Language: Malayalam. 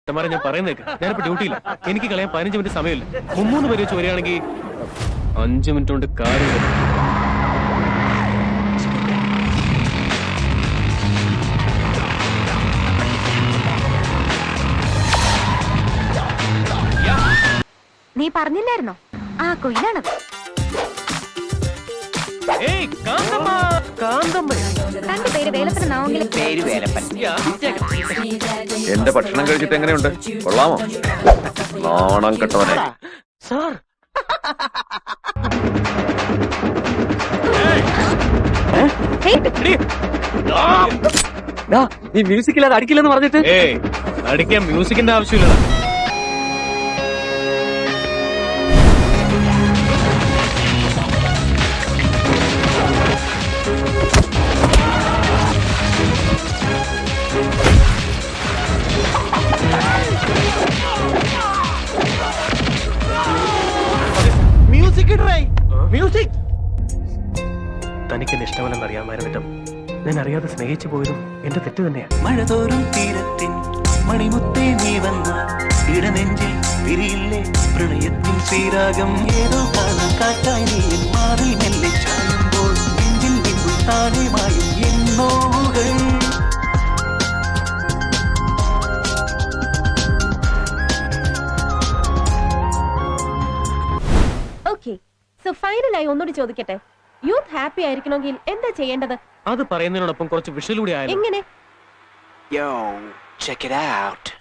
ഞാൻ പറയുന്നേക്ക്, ഞാനിപ്പോ ഡ്യൂട്ടിയില്ല. എനിക്ക് കളയാൻ 15 മിനിറ്റ് സമയമില്ല. 3 പേര് വെച്ച് വരികയാണെങ്കിൽ 5 മിനിറ്റ് കൊണ്ട് കാര്യം വരും. നീ പറഞ്ഞില്ലായിരുന്നോ ആ കുയിലാണത്? തന്റെ പേര് വേലപ്പനാണെങ്കിലും പേര് വേലപ്പൻ. എന്റെ ഭക്ഷണം കഴിച്ചിട്ട് എങ്ങനെയുണ്ട്? കൊള്ളാമോ? നാണം കെട്ടവനെ. സാർ നീ മ്യൂസിക്കില്ലാതെ അടിക്കില്ലെന്ന് പറഞ്ഞിട്ട് അടിക്കാൻ മ്യൂസിക്കിന്റെ ആവശ്യമില്ല. തനിക്കെന്നെ ഇഷ്ടമല്ലെന്ന് അറിയാമായിരുന്നിട്ടും ഞാൻ അറിയാതെ സ്നേഹിച്ചു പോയതും എന്റെ തെറ്റ് തന്നെയാണ്. മഴതോറും തീരത്തിൻ മണിമുത്തേ നീ വന്ന ഇടനെഞ്ചിൽ വിരിയില്ലേ പ്രണയത്തിൻ ശ്രീരാഗം. ഏതോ കാണാൻ കാറ്റായി നീ മാറി മെല്ലെ ചായുമ്പോൾ നെഞ്ചിൽ നിന്നും താഴെമായും എന്നോകൾ. ഓക്കേ, സോ ഫൈനലായി ഒന്നുകൂടി ചോദിക്കട്ടെ, യൂത്ത് ഹാപ്പി ആയിരിക്കണമെങ്കിൽ എന്താ ചെയ്യേണ്ടത്? അത് പറയുന്നതിനോടൊപ്പം കുറച്ച് വിഷ്വൽ കൂടി ആയാലും. എങ്ങനെ? Yo, check it out.